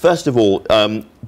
First of all,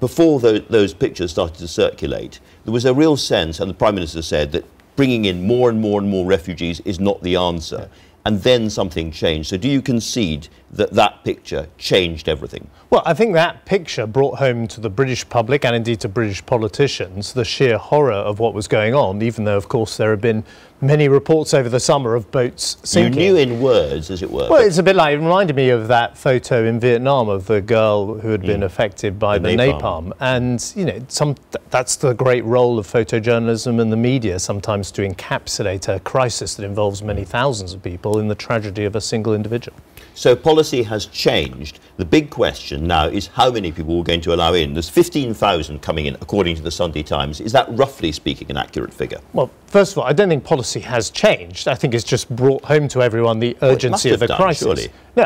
before those pictures started to circulate, there was a real sense, and the Prime Minister said, that bringing in more and more and more refugees is not the answer. And then something changed. So do you concede that that picture changed everything? Well, I think that picture brought home to the British public and indeed to British politicians the sheer horror of what was going on, even though, of course, there have been many reports over the summer of boats sinking. You knew in words, as it were. Well, it's a bit like, it reminded me of that photo in Vietnam of the girl who had been affected by the napalm. And, you know, that's the great role of photojournalism and the media, sometimes to encapsulate a crisis that involves many thousands of people in the tragedy of a single individual. So policy has changed. The big question now is how many people we're going to allow in. There's 15,000 coming in, according to the Sunday Times. Is that, roughly speaking, an accurate figure? Well, first of all, I don't think policy has changed. I think it's just brought home to everyone the urgency of the crisis. Surely. No,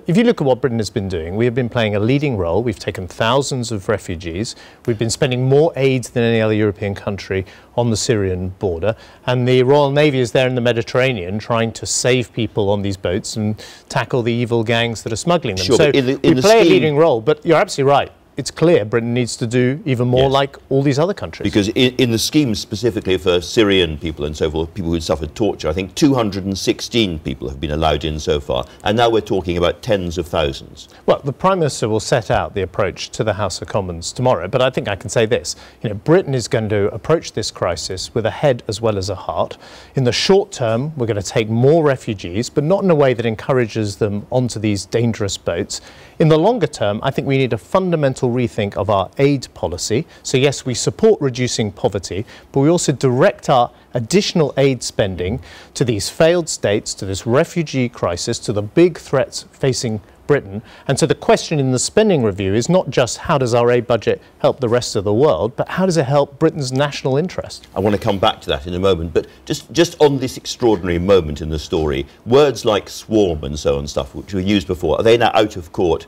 if you look at what Britain has been doing, we have been playing a leading role. We've taken thousands of refugees. We've been spending more aid than any other European country on the Syrian border. And the Royal Navy is there in the Mediterranean trying to save people on these boats and tackle the evil gangs that are smuggling them. Sure, so we play a leading role, but you're absolutely right. It's clear Britain needs to do even more like all these other countries. Because in the scheme specifically for Syrian people and so forth, people who'd suffered torture, I think 216 people have been allowed in so far, and now we're talking about tens of thousands. Well, the Prime Minister will set out the approach to the House of Commons tomorrow, but I think I can say this. You know, Britain is going to approach this crisis with a head as well as a heart. In the short term, we're going to take more refugees, but not in a way that encourages them onto these dangerous boats. In the longer term, I think we need a fundamental rethink of our aid policy. So yes, we support reducing poverty, but we also direct our additional aid spending to these failed states, to this refugee crisis, to the big threats facing Britain. And so the question in the spending review is not just how does our aid budget help the rest of the world, but how does it help Britain's national interest? I want to come back to that in a moment, but just on this extraordinary moment in the story, words like swarm and so on stuff, which were used before, are they now out of court?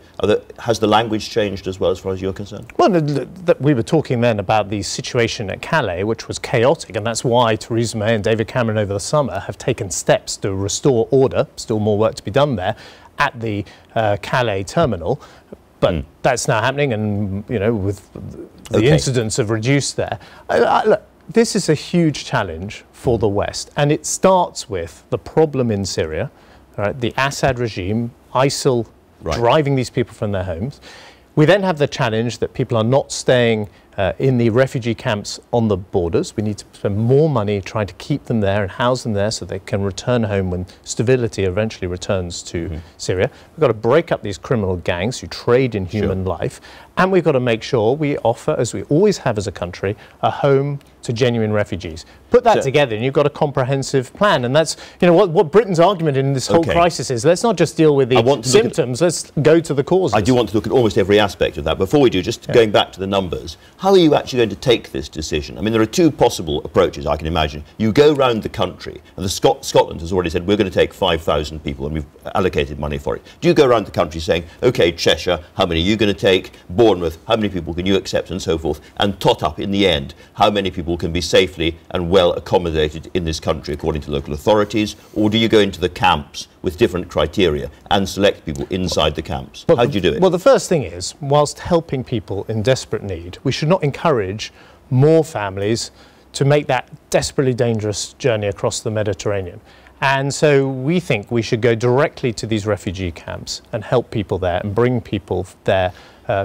Has the language changed as well, as far as you're concerned? Well, we were talking then about the situation at Calais, which was chaotic, and that's why Theresa May and David Cameron over the summer have taken steps to restore order. Still more work to be done there at the Calais terminal, but that's now happening, and you know, with the incidents have reduced there. Look, this is a huge challenge for the West, and it starts with the problem in Syria, right? The Assad regime, ISIL driving these people from their homes. We then have the challenge that people are not staying in the refugee camps on the borders. We need to spend more money trying to keep them there and house them there so they can return home when stability eventually returns to Syria. We've got to break up these criminal gangs who trade in human life. And we've got to make sure we offer, as we always have as a country, a home to genuine refugees. Put that together and you've got a comprehensive plan. And that's, you know, what Britain's argument in this whole crisis is, let's not just deal with the symptoms, let's go to the causes. I do want to look at almost every aspect of that. Before we do, just going back to the numbers, how are you actually going to take this decision? I mean, there are two possible approaches, I can imagine. You go round the country, and Scotland has already said, we're going to take 5,000 people, and we've allocated money for it. Do you go around the country saying, OK, Cheshire, how many are you going to take? Bournemouth, how many people can you accept, and so forth, and tot up in the end how many people can be safely and well accommodated in this country according to local authorities? Or do you go into the camps with different criteria and select people inside the camps? How do you do it? Well, the first thing is, whilst helping people in desperate need, we should not encourage more families to make that desperately dangerous journey across the Mediterranean. And so we think we should go directly to these refugee camps and help people there and bring people there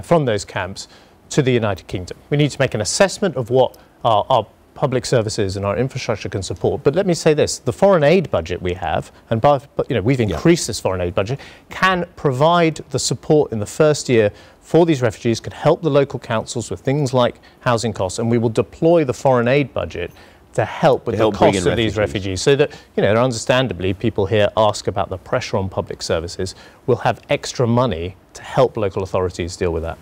from those camps to the United Kingdom. We need to make an assessment of what our public services and our infrastructure can support. But let me say this, the foreign aid budget we have, and you know, we've increased this foreign aid budget, can provide the support in the first year for these refugees, can help the local councils with things like housing costs, and we will deploy the foreign aid budget to help with the cost of these refugees, so that, you know, understandably, people here ask about the pressure on public services. We'll have extra money to help local authorities deal with that.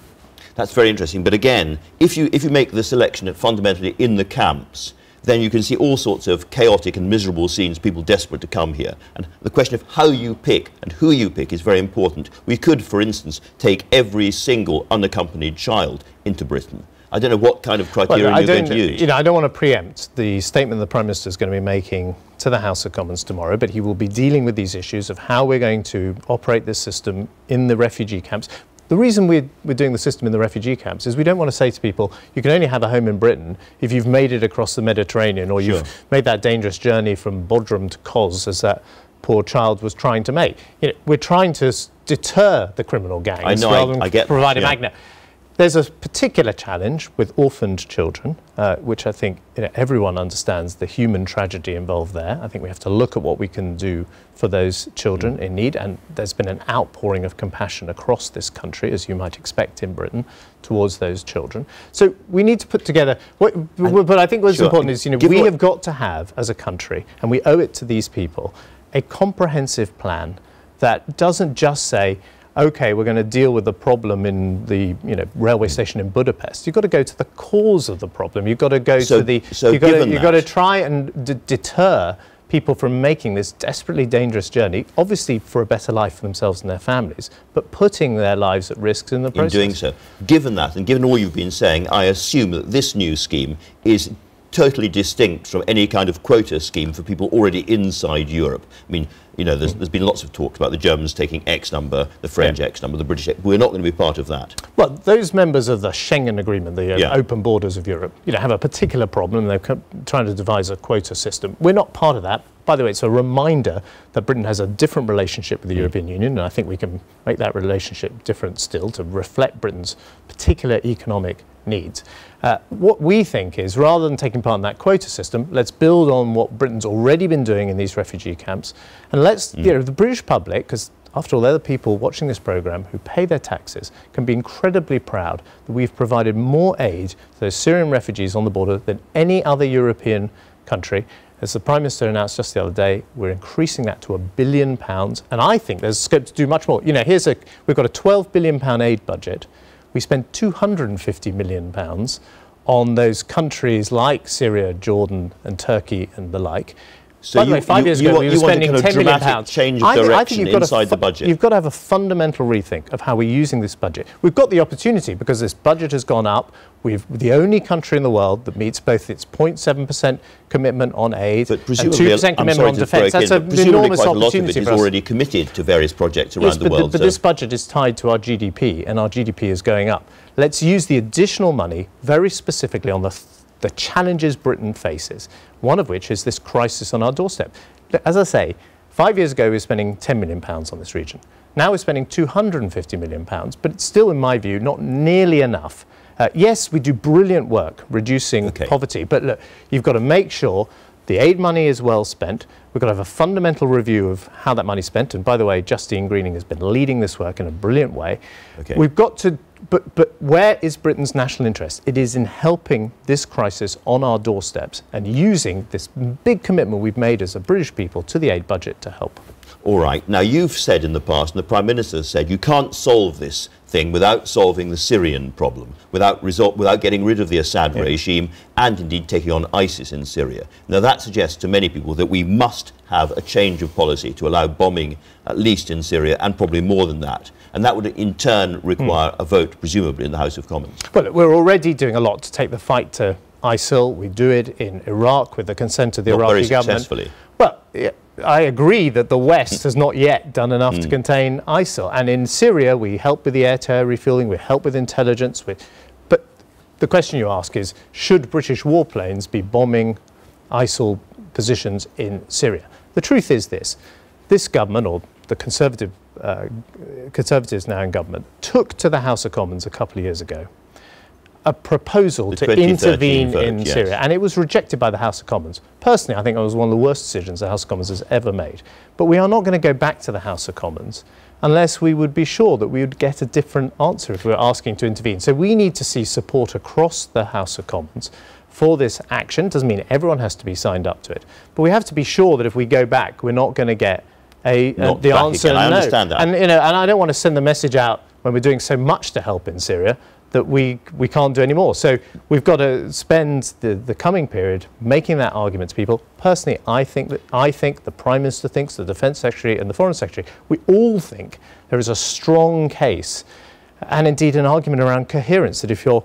That's very interesting. But again, if you make the selection fundamentally in the camps, then you can see all sorts of chaotic and miserable scenes, people desperate to come here. And the question of how you pick and who you pick is very important. We could, for instance, take every single unaccompanied child into Britain. I don't know what kind of criteria you're going to use. You know, I don't want to preempt the statement the Prime Minister is going to be making to the House of Commons tomorrow, but he will be dealing with these issues of how we're going to operate this system in the refugee camps. The reason we're doing the system in the refugee camps is we don't want to say to people, you can only have a home in Britain if you've made it across the Mediterranean, or you've made that dangerous journey from Bodrum to Kos, as that poor child was trying to make. You know, we're trying to deter the criminal gangs rather than provide a magnet. There's a particular challenge with orphaned children, which I think everyone understands the human tragedy involved there. I think we have to look at what we can do for those children in need, and there's been an outpouring of compassion across this country, as you might expect in Britain, towards those children. So we need to put together, but I think what's important is, we have got to have, as a country, and we owe it to these people, a comprehensive plan that doesn't just say, OK, we're going to deal with the problem in the railway station in Budapest. You've got to go to the cause of the problem. You've got to go to the. You've got to try and deter people from making this desperately dangerous journey, obviously for a better life for themselves and their families, but putting their lives at risk in the process. In doing so, given that, and given all you've been saying, I assume that this new scheme is totally distinct from any kind of quota scheme for people already inside Europe. I mean, there's been lots of talk about the Germans taking X number, the French X number, the British X. We're not going to be part of that. Well, those members of the Schengen Agreement, the open borders of Europe, have a particular problem. They're trying to devise a quota system. We're not part of that. By the way, it's a reminder that Britain has a different relationship with the European Union, and I think we can make that relationship different still to reflect Britain's particular economic needs. What we think is, rather than taking part in that quota system, let's build on what Britain's already been doing in these refugee camps, and let's, the British public, because after all, they're the people watching this programme who pay their taxes, can be incredibly proud that we've provided more aid to those Syrian refugees on the border than any other European country. As the Prime Minister announced just the other day, we're increasing that to £1 billion, and I think there's scope to do much more. We've got a £12 billion aid budget. We spent £250 million on those countries like Syria, Jordan and Turkey and the like. So by the way, 5 years ago, we were spending £10 million. Change of direction inside the budget. You've got to have a fundamental rethink of how we're using this budget. We've got the opportunity because this budget has gone up. We're the only country in the world that meets both its 0.7% commitment on aid and 2% commitment on defence. That's an enormous opportunity for us. A lot of it is already committed to various projects around the world. But this budget is tied to our GDP, and our GDP is going up. Let's use the additional money very specifically on the challenges Britain faces, one of which is this crisis on our doorstep. As I say, 5 years ago we were spending £10 million on this region. Now we're spending £250 million, but it's still, in my view, not nearly enough. Yes, we do brilliant work reducing poverty, but look, you've got to make sure the aid money is well spent. We've got to have a fundamental review of how that money's spent. And by the way, Justine Greening has been leading this work in a brilliant way. We've got to, but where is Britain's national interest? It is in helping this crisis on our doorsteps and using this big commitment we've made as a British people to the aid budget to help. All right. Now, you've said in the past, and the Prime Minister has said, you can't solve this thing without solving the Syrian problem, without getting rid of the Assad regime and indeed taking on ISIS in Syria. Now, that suggests to many people that we must have a change of policy to allow bombing, at least in Syria, and probably more than that. And that would in turn require a vote, presumably, in the House of Commons. Well, we're already doing a lot to take the fight to ISIL. We do it in Iraq with the consent of the Iraqi government. Successfully. Well, I agree that the West has not yet done enough to contain ISIL. And in Syria, we help with the air-to-air refuelling, we help with intelligence. But the question you ask is, should British warplanes be bombing ISIL positions in Syria? The truth is this government, or the Conservatives now in government, took to the House of Commons a couple of years ago a proposal to intervene in Syria, and it was rejected by the House of Commons. Personally, I think it was one of the worst decisions the House of Commons has ever made. But we are not going to go back to the House of Commons unless we would be sure that we would get a different answer if we were asking to intervene. So we need to see support across the House of Commons for this action. Doesn't mean everyone has to be signed up to it, but we have to be sure that if we go back, we're not going to get the answer no. I understand that. And and I don't want to send the message out when we're doing so much to help in Syria that we can't do any more. So we've got to spend the coming period making that argument to people. Personally, I think the Prime Minister thinks, the Defence Secretary and the Foreign Secretary, we all think there is a strong case and indeed an argument around coherence, that if you're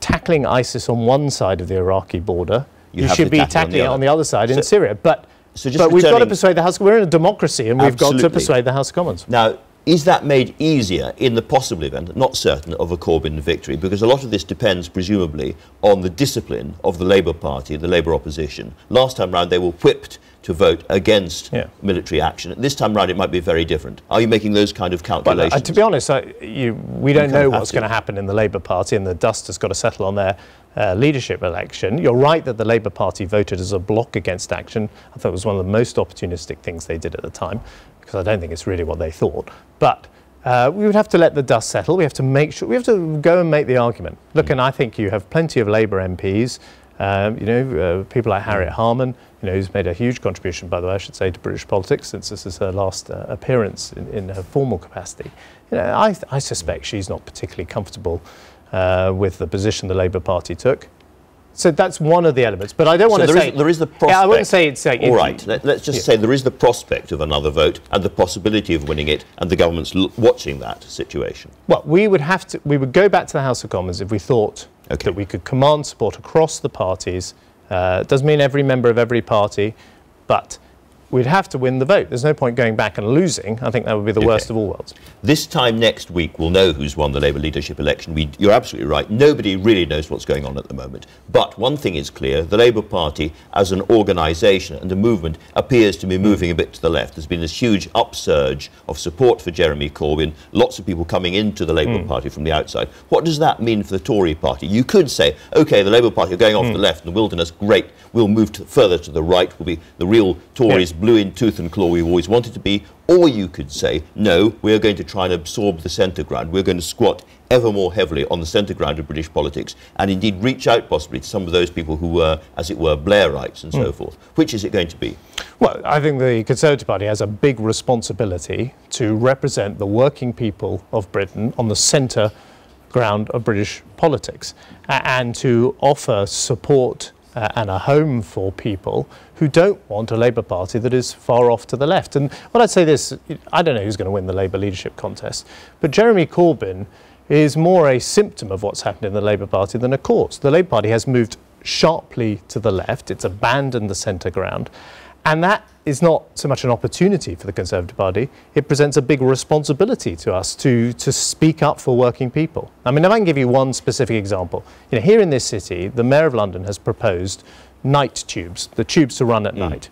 tackling ISIS on one side of the Iraqi border, you should be tackling it on the other side in Syria. But we've got to persuade the House. We're in a democracy, and we've got to persuade the House of Commons. Now, Is that made easier in the possible event, not certain, of a Corbyn victory? Because a lot of this depends, presumably, on the discipline of the Labour Party, the Labour opposition. Last time round, they were whipped to vote against military action. This time round, it might be very different. Are you making those kind of calculations? Well, to be honest, we don't know what's going to happen in the Labour Party, and the dust has got to settle on their leadership election. You're right that the Labour Party voted as a bloc against action. I thought it was one of the most opportunistic things they did at the time, because I don't think it's really what they thought. But we would have to let the dust settle. We have to make sure, we have to go and make the argument. Look, and I think you have plenty of Labour MPs, people like Harriet Harman, who's made a huge contribution, by the way, I should say, to British politics since this is her last appearance in her formal capacity. I suspect she's not particularly comfortable with the position the Labour Party took. So that's one of the elements, but I don't want to say... there is the prospect... Yeah, I wouldn't say it's... all right, let's just say there is the prospect of another vote and the possibility of winning it, and the government's watching that situation. Well, we would go back to the House of Commons if we thought that we could command support across the parties. It doesn't mean every member of every party, but we'd have to win the vote. There's no point going back and losing. I think that would be the worst of all worlds. This time next week, we'll know who's won the Labour leadership election. You're absolutely right. Nobody really knows what's going on at the moment. But one thing is clear. The Labour Party, as an organisation and a movement, appears to be moving a bit to the left. There's been this huge upsurge of support for Jeremy Corbyn, lots of people coming into the Labour Party from the outside. What does that mean for the Tory Party? You could say, OK, the Labour Party are going off the left in the wilderness, great. We'll move further to the right. We'll be the real Tories, blue in tooth and claw we've always wanted to be. Or you could say, no, we're going to try and absorb the centre ground. We're going to squat ever more heavily on the centre ground of British politics and indeed reach out possibly to some of those people who were, as it were, Blairites and so forth. Which is it going to be? Well, I think the Conservative Party has a big responsibility to represent the working people of Britain on the centre ground of British politics and to offer support and a home for people who don't want a Labour Party that is far off to the left. And well, I'd say this, I don't know who's going to win the Labour leadership contest, but Jeremy Corbyn is more a symptom of what's happened in the Labour Party than a cause. The Labour Party has moved sharply to the left, it's abandoned the centre ground, and that is not so much an opportunity for the Conservative Party, it presents a big responsibility to us to speak up for working people. I mean, if I can give you one specific example, here in this city, the Mayor of London has proposed night tubes, the tubes to run at night.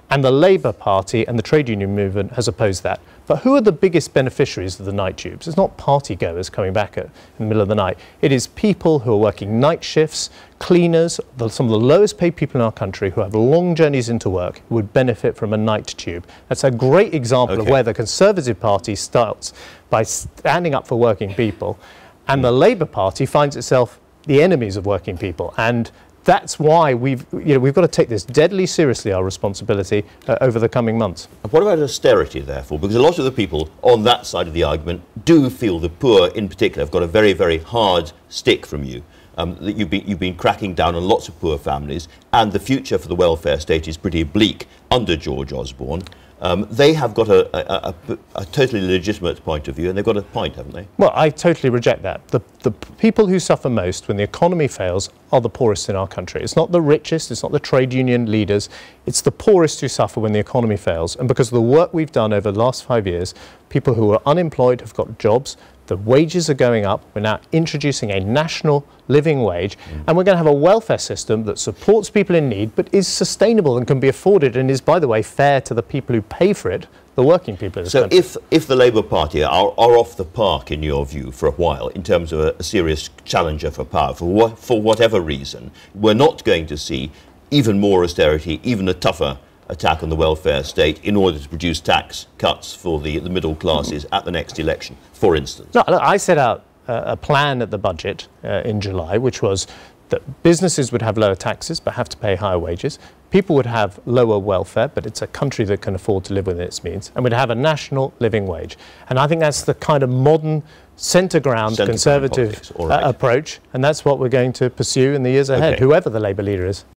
And the Labour Party and the trade union movement has opposed that. But who are the biggest beneficiaries of the night tubes? It's not party goers coming back in the middle of the night. It is people who are working night shifts, cleaners, some of the lowest paid people in our country who have long journeys into work who would benefit from a night tube. That's a great example of where the Conservative Party starts by standing up for working people, and the Labour Party finds itself the enemies of working people. And that's why we've got to take this deadly seriously, our responsibility over the coming months. And what about austerity, therefore? Because a lot of the people on that side of the argument do feel the poor, in particular, have got a very, very hard stick from you. That you've been cracking down on lots of poor families, and the future for the welfare state is pretty bleak under George Osborne. They have got a totally legitimate point of view, and they've got a point, haven't they? Well, I totally reject that. The people who suffer most when the economy fails are the poorest in our country. It's not the richest, it's not the trade union leaders, it's the poorest who suffer when the economy fails. And because of the work we've done over the last 5 years, people who are unemployed have got jobs, the wages are going up, we're now introducing a national living wage, and we're going to have a welfare system that supports people in need but is sustainable and can be afforded and is, by the way, fair to the people who pay for it, the working people in this country. So if the Labour Party are off the park, in your view, for a while, in terms of a serious challenger for power, for whatever reason, we're not going to see even more austerity, even a tougher attack on the welfare state in order to produce tax cuts for the middle classes at the next election, for instance? No, look, I set out a plan at the budget in July, which was that businesses would have lower taxes but have to pay higher wages. People would have lower welfare, but it's a country that can afford to live within its means, and we'd have a national living wage. And I think that's the kind of modern centre-ground Conservative approach, and that's what we're going to pursue in the years ahead, whoever the Labour leader is.